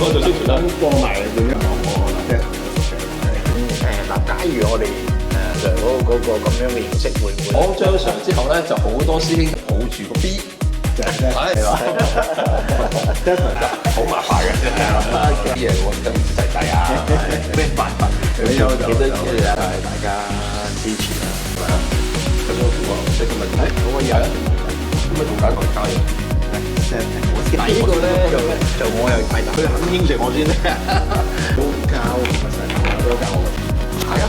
多做宣傳啦，過埋另一行喎，即係嗱，假如我哋嗰個咁樣嘅形式會唔會？我上場之後咧，就好多師兄抱住個 B， 係嘛？好麻煩嘅啫，啲嘢我跟仔仔啊，咩辦法？你有幾多嘢啊？大家支持啦，係咪啊？咁我即係今日可唔可以啊？咁咪同解講交易。但係呢個咧就我又睇，佢肯應承我先咧，都交唔係都交我。係啊。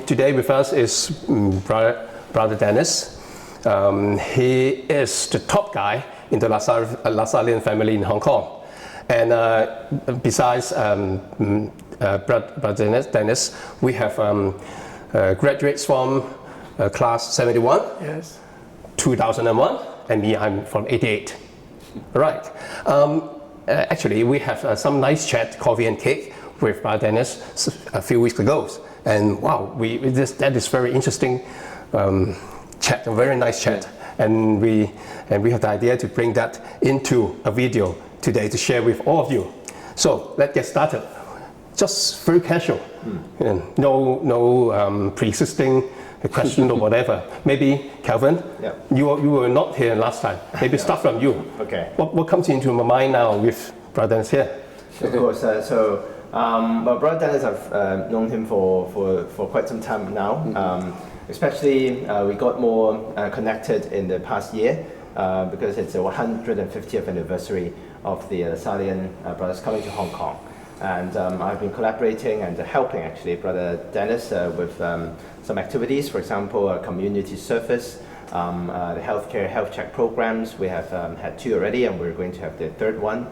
Today with us is Brother Dennis. He is the top guy in the Lasallian family in Hong Kong. And besides Brother Dennis, we have graduates from class 71, yes, 2001, and me, I'm from 88. Right. Actually, we have some nice chat, coffee and cake, with Brother Dennis a few weeks ago. And wow, that is very interesting chat, a very nice chat. And we have the idea to bring that into a video today to share with all of you. So let's get started. Just very casual, no pre-existing question or whatever. Maybe Calvin, you were not here last time. Maybe start from you. Okay. What comes into my mind now with Brother Dennis here? Of course. Well, Brother Dennis, I've known him for quite some time now. Especially, we got more connected in the past year because it's the 150th anniversary of the Lasallian Brothers coming to Hong Kong. And I've been collaborating and helping actually Brother Dennis with some activities, for example, community service, the health check programs. We have had 2 already, and we're going to have the 3rd one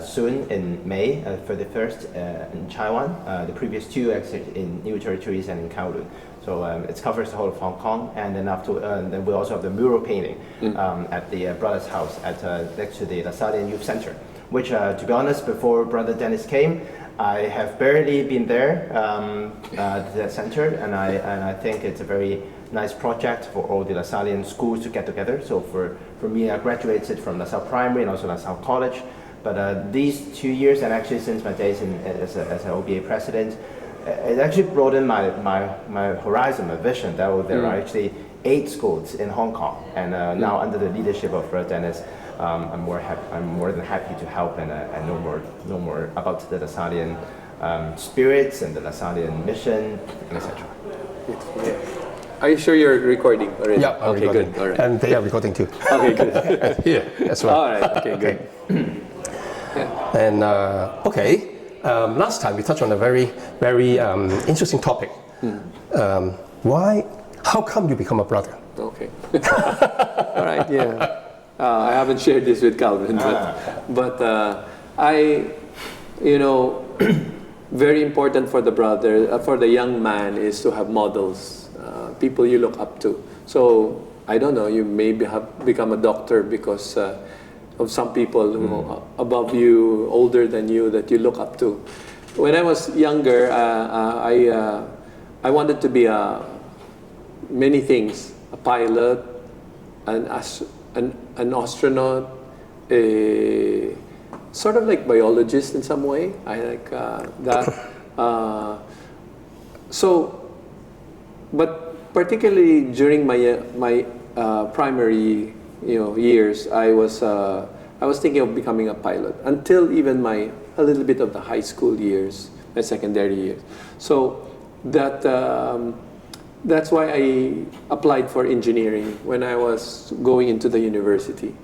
soon in May for the 1st in Taiwan. The previous 2 actually in New Territories and in Kowloon. So it covers the whole of Hong Kong, and then then we also have the mural painting at the Brothers' house next to the Lasallian Youth Centre, which, to be honest, before Brother Dennis came, I have barely been there to the centre, and I think it's a very nice project for all the Lasallian schools to get together. So for me, I graduated from LaSalle Primary and also LaSalle College, but these 2 years, and actually since my days as an OBA president, it actually broadened my horizon, my vision. That there are actually 8 schools in Hong Kong, and now under the leadership of Brother Dennis, I'm more than happy to help and know more about the Lasallian spirits and the Lasallian mission, etc. Are you sure you're recording already? Yeah, I'm okay, recording. Good. All right. And they are recording too. Okay, good. Here as well. All right. Okay, good. And last time we touched on a very interesting topic. How come you become a brother? Okay. All right. Yeah. I haven't shared this with Calvin, but very important for the brother, for the young man, is to have models, people you look up to. So I don't know, you maybe have become a doctor because of some people who are above you, older than you, that you look up to. When I was younger, I wanted to be many things: a pilot, an astronaut, a sort of like biologist in some way. I like that. But particularly during my primary years, I was thinking of becoming a pilot until even a little bit of the high school years, my secondary years. So that's why I applied for engineering when I was going into the university.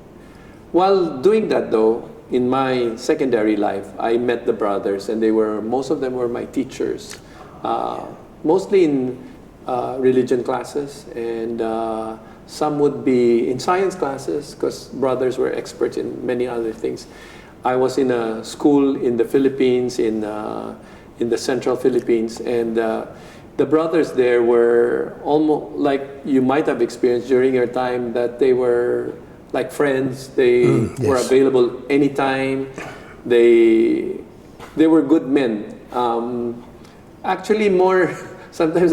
While doing that, though, in my secondary life, I met the brothers, and most of them were my teachers, mostly in religion classes, and some would be in science classes, because brothers were experts in many other things. I was in a school in the Philippines, in the central Philippines, and the brothers there were almost like you might have experienced during your time, that they were like friends. They were available anytime. They were good men. Actually, sometimes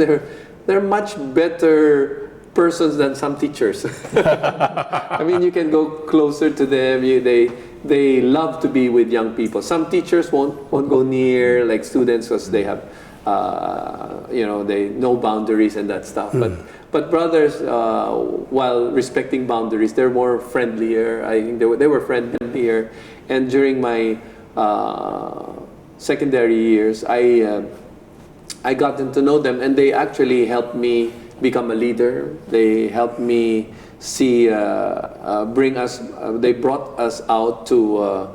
they're much better persons than some teachers. I mean, you can go closer to them. They love to be with young people. Some teachers won't go near like students because they have they no boundaries and that stuff. But brothers, while respecting boundaries, they're more friendlier. I think they were friendlier. And during my secondary years, I gotten to know them, and they actually helped me become a leader. They helped me see, they brought us out to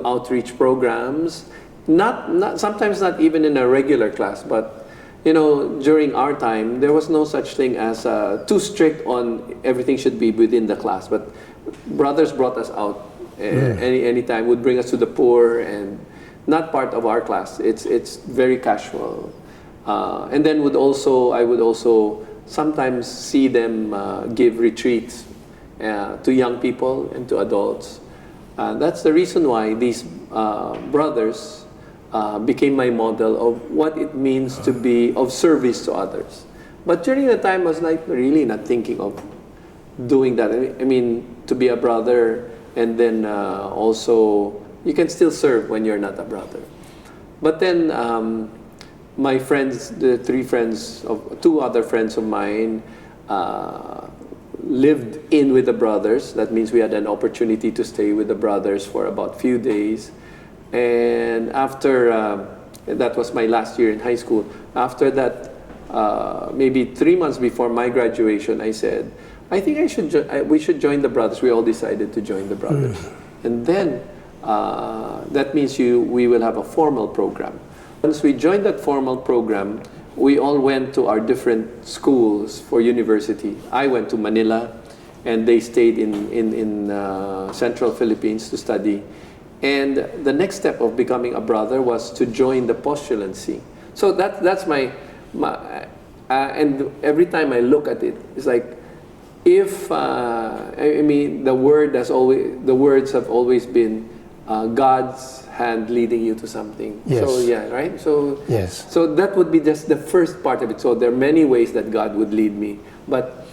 outreach programs. Sometimes not even in a regular class, but during our time, there was no such thing as too strict on everything should be within the class. But brothers brought us out anytime, would bring us to the poor, and not part of our class. It's very casual. And then I would also sometimes see them give retreats to young people and to adults. That's the reason why these brothers became my model of what it means to be of service to others. But during the time, I was like really not thinking of doing that. I mean, to be a brother, and then also you can still serve when you're not a brother. But then my friends, two other friends of mine, lived in with the brothers. That means we had an opportunity to stay with the brothers for about few days. And after, that was my last year in high school. After that, maybe 3 months before my graduation, I said, I think we should join the brothers. We all decided to join the brothers. And then, that means we will have a formal program. Once we joined that formal program, we all went to our different schools for university. I went to Manila, and they stayed in Central Philippines to study. And the next step of becoming a brother was to join the postulancy. So that's my and every time I look at it, it's like, if I mean, the words have always been God's hand leading you to something. Yes. So yeah, right. So yes. So that would be just the first part of it. So there are many ways that God would lead me. But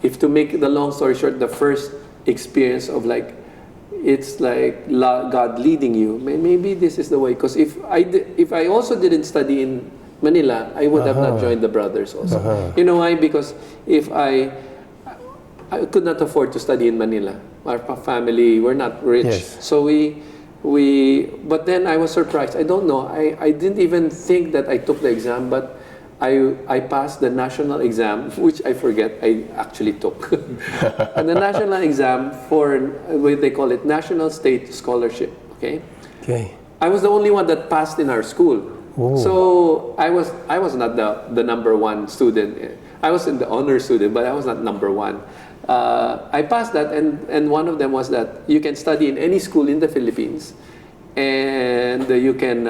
if to make the long story short, the first experience of like, it's like God leading you. Maybe this is the way. Because if I also didn't study in Manila, I would have not joined the brothers also. You know why? Because if I could not afford to study in Manila. Our family, we're not rich. Yes. So but then I was surprised. I don't know. I didn't even think that I took the exam, but I passed the national exam, which I forget I actually took. And the national exam for what they call it, National State Scholarship. Okay. Okay. I was the only one that passed in our school. Oh. So I was not the number one student. I was in the honor student, but I was not number one. I passed that, and one of them was that you can study in any school in the Philippines, and you can.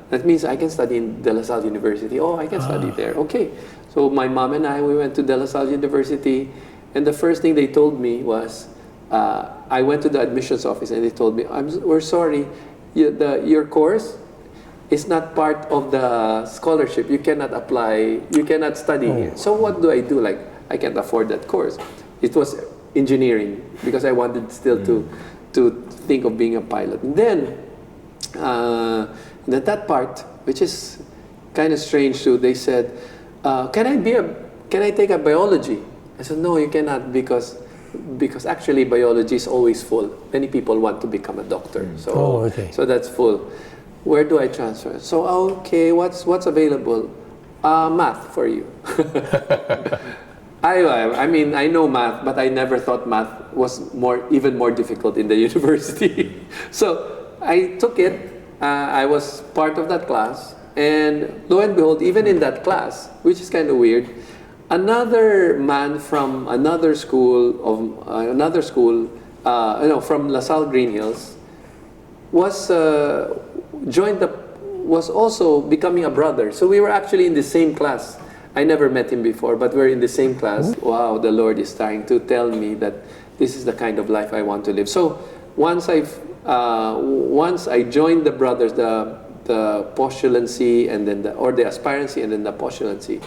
That means I can study in De La Salle University. Oh, I can study there. Okay. So my mom and we went to De La Salle University, and the first thing they told me was, I went to the admissions office, and they told me, we're sorry, your course is not part of the scholarship. You cannot apply. You cannot study here. So what do I do? Like, I can't afford that course. It was engineering because I wanted still to think of being a pilot. And then that part, which is kind of strange too, they said, can I take a biology? I said, no, you cannot, because actually biology is always full. Many people want to become a doctor, so that's full. Where do I transfer? So okay, what's available? Math for you. I mean, I know math, but I never thought math was even more difficult in the university. So I took it. I was part of that class, and lo and behold, even in that class, which is kind of weird, another man from another school from LaSalle Green Hills was also becoming a brother. So we were actually in the same class. I never met him before, but we're in the same class. Wow, the Lord is trying to tell me that this is the kind of life I want to live. So once I joined the brothers, the postulancy, and then the aspirancy, and then the postulancy,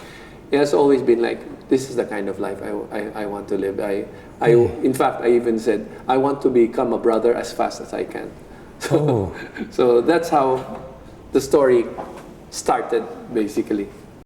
it has always been like this is the kind of life I want to live. In fact, I even said, I want to become a brother as fast as I can. So, so that's how the story started, basically.